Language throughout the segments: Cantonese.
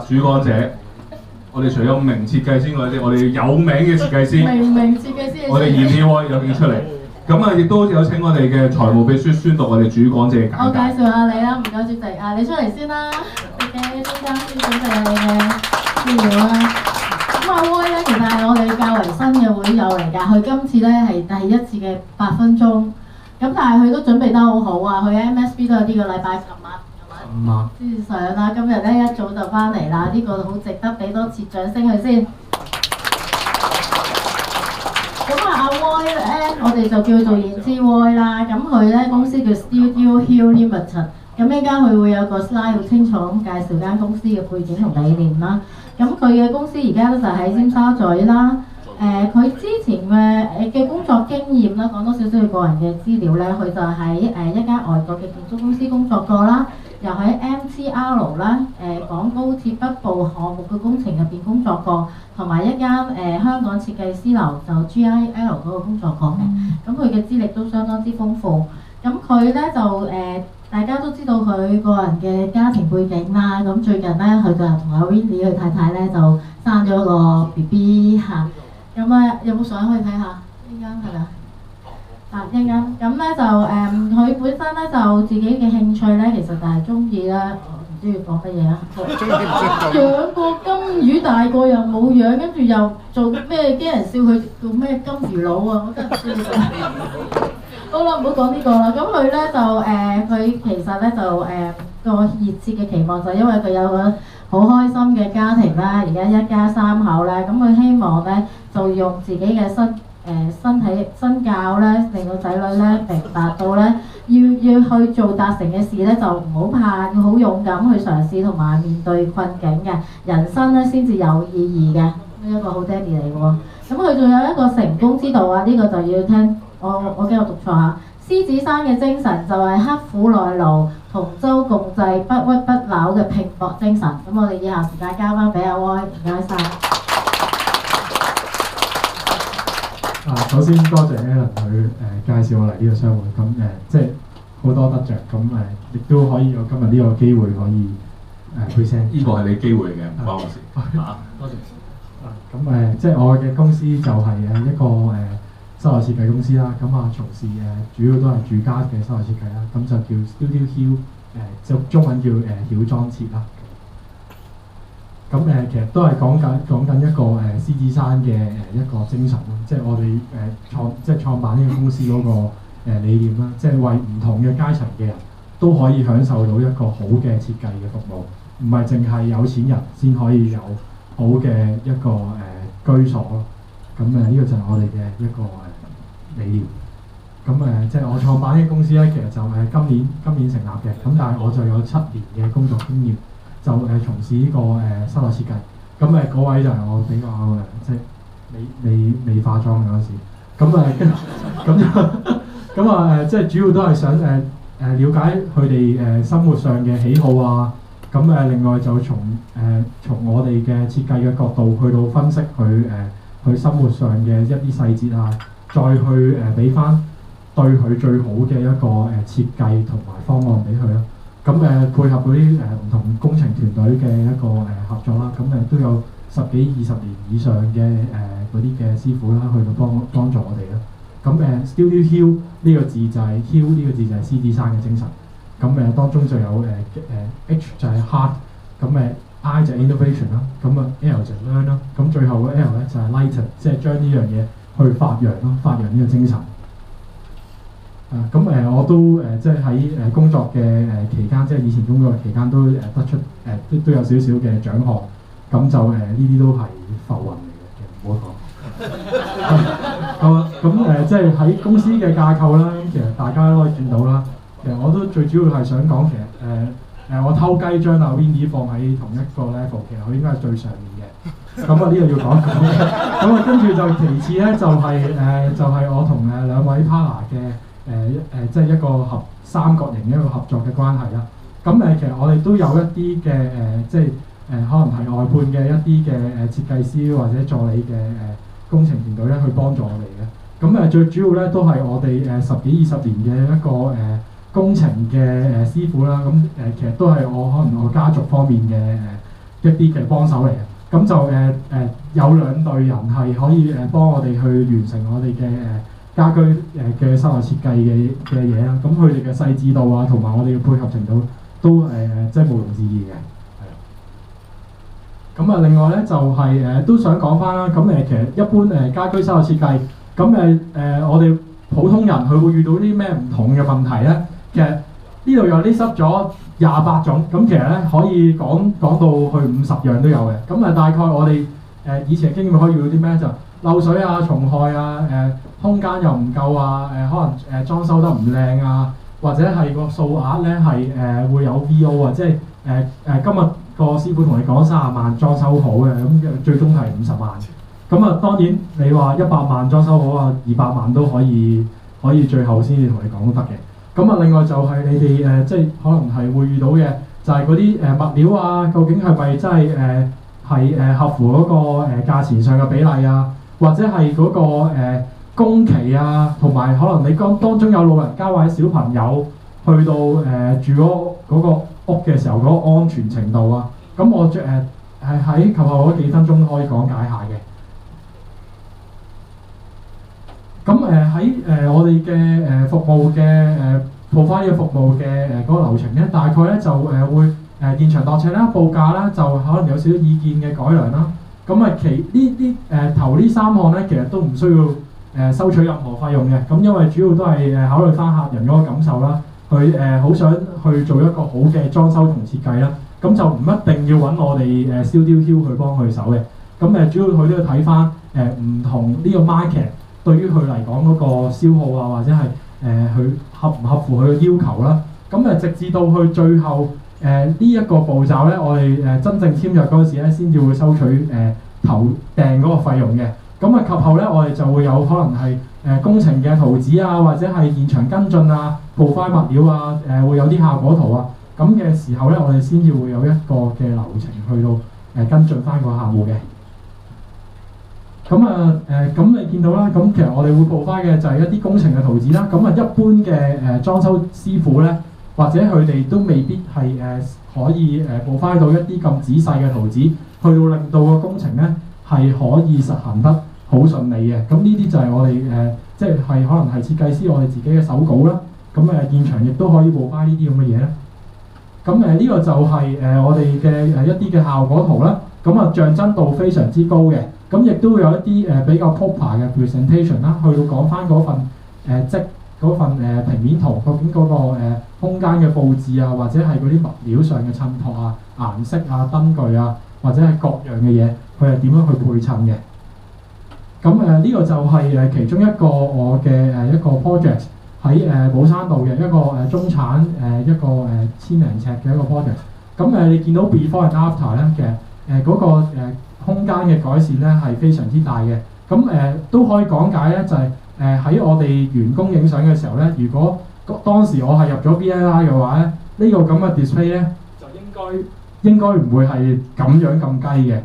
主講者，我哋除咗名設計之外，我哋有名嘅設計師，名設計師，我哋ETY有請出嚟。咁啊，亦都有請我哋嘅財務秘書宣讀我哋主講者嘅簡介。我介紹下你啦，唔該主席啊，你出嚟先啦。你嘅中間先準備下你嘅資料啦。咁阿威咧，其實係我哋較為新嘅會友嚟㗎，佢今次咧係第一次嘅8分鐘，咁但係佢都準備得好好啊，佢喺 MSB 都有呢個禮拜琴晚先上啦，今日咧一早就翻嚟啦，呢個好值得俾多次掌聲佢先。咁啊，阿 Y 咧，我哋就叫做ETY啦。咁佢咧公司叫 Studio Hill Limited。咁一陣間佢會有個 slide 好清楚咁介紹間公司嘅背景同理念啦。咁佢嘅公司而家咧就喺尖沙咀啦。佢之前嘅工作經驗啦，講多少少佢個人嘅資料咧，佢就喺一間外國嘅建築公司工作過啦，又喺 MTR 啦，港高鐵北部項目嘅工程入邊工作過，同埋一間香港設計師樓就 GIL 嗰個工作過嘅。咁佢嘅資歷都相當之豐富。咁佢咧就大家都知道佢個人嘅家庭背景啦。咁最近咧，佢就同阿 Winnie 佢太太咧就生咗個 BB 嚇。咁啊，有冇相可以睇下？呢間係咪啊？一陣間咁咧就佢本身咧就自己嘅興趣咧，其實就係中意咧，唔知要講乜嘢啊？養個金魚大個又冇養，跟住又做咩？啲人笑佢做咩金魚佬啊！我真係唔知呢個。好啦，唔好講呢個啦。咁佢咧就佢其實咧就個熱切嘅期望就係因為佢有個好開心嘅家庭啦，而家一家3口咧，咁佢希望咧就用自己嘅身教咧，令到仔女咧明白到咧要去做達成嘅事咧，就唔好怕，要好勇敢去嘗試同埋面對困境嘅人生咧，先至有意義嘅。呢一個好爹哋嚟嘅喎。咁佢仲有一個成功之道啊！呢個就要聽我驚我讀錯嚇。獅子山嘅精神就係刻苦耐勞、同舟共濟、不屈不撓嘅拼搏精神。咁我哋以下時間交翻俾阿威，唔該晒。首先多謝 Alan 佢介紹我嚟呢個商會，咁即係好多得着，咁亦都可以有今日呢個機會可以present。呢個係你機會嘅，唔關我事。多謝。咁即係我嘅公司就係一個室內設計公司啦，咁從事主要都係住家嘅室內設計啦，咁就叫 Studio Hill， 就中文叫曉裝設啦。咁其實都係講緊一個獅子山嘅一個精神咯，即係我哋創辦呢個公司嗰個理念啦，即係為唔同嘅階層嘅人都可以享受到一個好嘅設計嘅服務，唔係淨係有錢人先可以有好嘅一個居所咯。咁呢個就係我哋嘅一個理念。咁即係我創辦呢個公司咧，其實就今年成立嘅。咁但係我就有7年嘅工作經驗，就從事呢個室內設計。咁嗰位就係我比較即係未化妝嗰陣時。咁即係主要都係想了解佢哋生活上嘅喜好啊。咁另外就從我哋嘅設計嘅角度去到分析佢生活上嘅一啲細節啊，再去俾翻對佢最好嘅一個設計同埋方案俾佢啦。咁配合嗰啲唔同工程團隊嘅一個合作啦，咁都有10幾20年以上嘅嗰啲嘅師傅啦，去到幫助我哋啦。咁Studio Hill 呢個字就係 Hill 呢個字就係獅子山嘅精神。咁當中就有H 就係 Heart， 咁I 就係 Innovation 啦，咁L 就係 Learn 啦，咁最後個 L 咧就係 Lighten， 即係將呢樣嘢去發揚咯，發揚呢個精神。我都即係喺工作嘅期間，即係以前工作嘅期間都得出都有少少嘅獎項，咁就呢啲都係浮雲嚟嘅，唔好講。咁即係喺公司嘅架構啦，其實大家都可以見到啦。其實我都最主要係想講，其實我偷雞將阿 Winnie 放喺同一個 level， 其實佢應該係最上面嘅。咁呢個要講一講。咁跟住就其次咧，就係我同2位 partner 嘅。即係一個三角形一個合作嘅關係啦。咁其實我哋都有一啲嘅即係可能係外判嘅一啲嘅設計師或者助理嘅工程團隊咧，去幫助我哋嘅。咁最主要咧都係我哋10幾20年嘅一個工程嘅師傅啦。咁其實都係可能我家族方面嘅一啲嘅幫手嚟嘅。咁就有兩隊人係可以幫我哋去完成我哋嘅家居嘅室內設計嘅嘢啦。咁佢哋嘅細緻度啊，同埋我哋嘅配合程度都即係毋庸置疑嘅。係啦。咁啊，另外咧就係都想講翻啦。咁其實一般家居室內設計，咁我哋普通人佢會遇到啲咩唔同嘅問題咧？其實呢度有list咗28種，咁其實咧可以講到去50樣都有嘅。咁大概我哋以前嘅經驗可以遇到啲咩就漏水啊、蟲害啊、空間又唔夠啊、可能裝修得唔靚啊，或者係個數額咧係會有 VO 啊，即係今日個師傅同你講30萬裝修好嘅，咁最終係50萬。咁啊當然你話100萬裝修好啊，200萬都可以最後先至同你講都得嘅。咁啊，另外就係你哋即係可能係會遇到嘅，就係嗰啲物料啊，究竟係咪真係合乎嗰個價錢上嘅比例啊，或者係嗰個工期啊，同埋可能你當中有老人家或者小朋友去到住嗰個屋嘅時候嗰個安全程度啊，咁我係喺及後嗰幾分鐘可以講解下嘅。咁喺我哋嘅服務嘅provide 嘅服務嘅嗰個流程咧，大概咧就會現場度尺啦、報價啦，就可能有少少意見嘅改良啦。咁頭呢3項咧，其實都唔需要收取任何費用嘅。咁因為主要都係考慮翻客人嗰個感受啦，佢好想去做一個好嘅裝修同設計啦。咁就唔一定要揾我哋StudioHUE去幫佢手嘅。咁主要佢都要睇翻唔同呢個 market 對於佢嚟講嗰個消耗啊，或者係佢合唔合乎佢嘅要求啦。咁直至到去最後呢一個步驟咧，我哋真正簽約嗰陣時咧，先至會收取頭訂嗰個費用嘅。咁及後咧，我哋就會有可能係工程嘅圖紙啊，或者係現場跟進啊、provide 物料啊，會有啲效果圖啊。咁嘅時候咧，我哋先至會有一個嘅流程去到跟進翻個客戶嘅。咁你見到啦，咁其實我哋會provide嘅就係一啲工程嘅圖紙啦。咁一般嘅裝修師傅咧，或者佢哋都未必係可以provide到一啲咁仔細嘅圖紙，去到令到個工程咧係可以實行得好順利嘅。咁呢啲就係我哋即係可能係設計師我哋自己嘅手稿啦。咁現場亦都可以provide呢啲咁嘅嘢咧。咁呢個就係我哋嘅一啲嘅效果圖啦。咁像真度非常之高嘅。咁亦都會有一啲比較 proper 嘅 presentation 啦，去到講翻嗰份嗰份平面圖，究竟嗰個空間嘅佈置啊，或者係嗰啲物料上嘅襯托啊、顏色啊、燈具啊，或者係各樣嘅嘢，佢係點樣去配襯嘅。咁呢個就係其中一個我嘅一個 project 喺寶山道嘅一個中產一個1000零尺嘅一個 project。咁你見到 before and after 咧，其實嗰個空間嘅改善咧係非常之大嘅。咁都可以講解咧，就係喺我哋員工影相嘅時候咧，如果當時我係入咗 BNI 嘅話咧，呢個咁嘅 display 咧就應該唔會係咁樣咁雞嘅。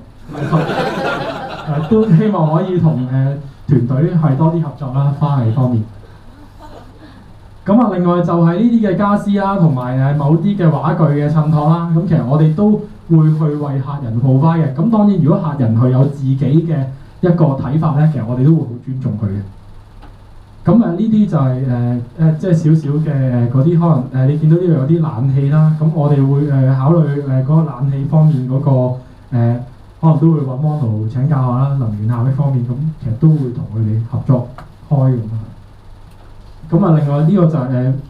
都希望可以同團隊係多啲合作啦，花藝方面。咁另外就係呢啲嘅家私啦，同埋某啲嘅畫具嘅襯托啦。咁其實我哋都會去為客人provide嘅。咁當然，如果客人佢有自己嘅一個睇法咧，其實我哋都會好尊重佢嘅。咁呢啲就係即係少少嘅嗰啲可能你見到呢度有啲冷氣啦。咁我哋會考慮嗰個冷氣方面嗰個可能都會揾 model 請教下啦，能源效益方面咁，其實都會同佢哋合作開咁啊。咁另外呢個就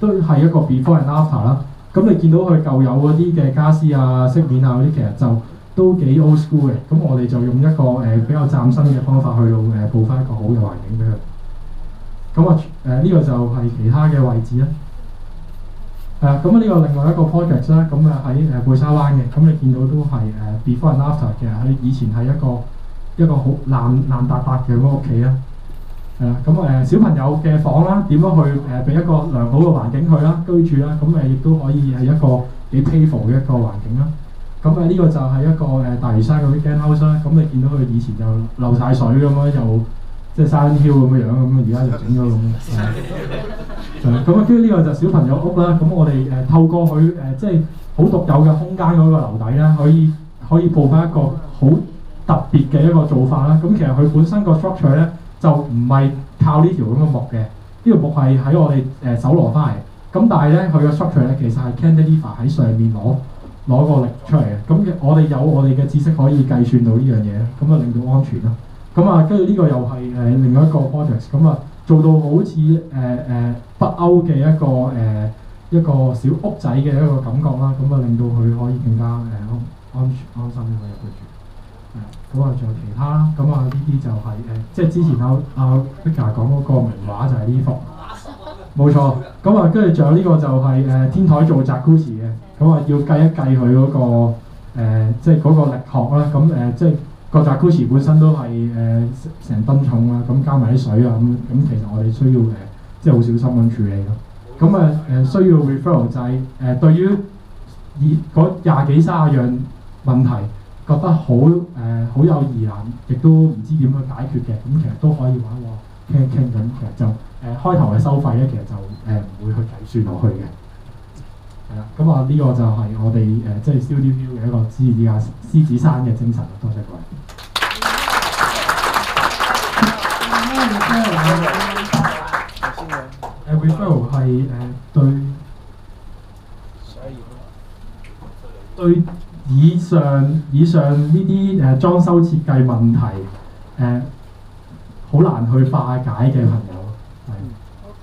都係一個 before and after 啦。咁你見到佢舊有嗰啲嘅家私啊、飾面啊嗰啲，其實就都幾 old school 嘅。咁我哋就用一個比較嶄新嘅方法去到佈翻一個好嘅環境俾佢。咁呢個就係其他嘅位置啦。咁呢個另外一個 project 啦，咁喺貝沙灣嘅。咁你見到都係before and after 嘅，喺以前係一個好爛達達嘅嗰個屋企啦。小朋友嘅房啦，點樣去俾一個良好嘅環境佢啦，居住啦。咁亦都可以係一個幾 peaceful 嘅一個環境啦。咁呢個就係一個大嶼山嗰啲 Guesthouse啦。咁你見到佢以前就漏晒水咁樣，又即係山丘咁嘅樣，咁而家就整咗咁樣。咁跟住呢個就小朋友屋啦。咁我哋透過佢即係好獨有嘅空間嗰個樓底啦，可可以報翻一個好特別嘅一個做法啦。咁其實佢本身個 structure 咧就唔係靠呢條咁嘅木嘅，呢條木係喺我哋手攞翻嚟。咁但係咧佢個 structure 咧其實係 cantilever 喺上面攞個力出嚟嘅。咁我哋有我哋嘅知識可以計算到呢樣嘢，咁啊令到安全啦。咁啊跟住呢個又係另外一個 project， 咁啊做到好似北歐嘅一個小屋仔嘅一個感覺啦。咁啊令到佢可以更加安心咁入去住。咁啊仲有其他啦。咁啊呢啲就係即係之前阿 Victor 講嗰個名畫就係呢幅。冇錯，咁啊，跟住仲有呢個就係天台做 Jacuzzi 嘅，咁啊要計一計佢嗰個即係嗰個力學啦，咁即係個 Jacuzzi 本身都係成噸重啦，咁加埋啲水啊，咁其實我哋需要即係好小心咁處理咯。咁啊需要 referral 就係對於嗰20幾30樣問題覺得好有疑難，亦都唔知點去解決嘅，咁其實都可以揾我傾一傾，咁其實就開頭嘅收費咧，其實就唔會去計算落去嘅，係啦。咁啊呢個就係我哋即係 Studio Hill 嘅一個獅子山嘅精神啦。多謝各位。referral 係對以上呢啲裝修設計問題好難去化解嘅朋友，係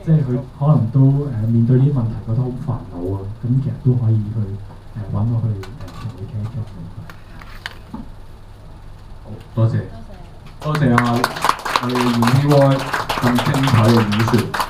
即係佢可能都面對呢啲問題覺得好煩惱啊，咁其實都可以去揾我去同你傾一傾。好，多謝啊！我哋演 Y 咁精彩嘅演說。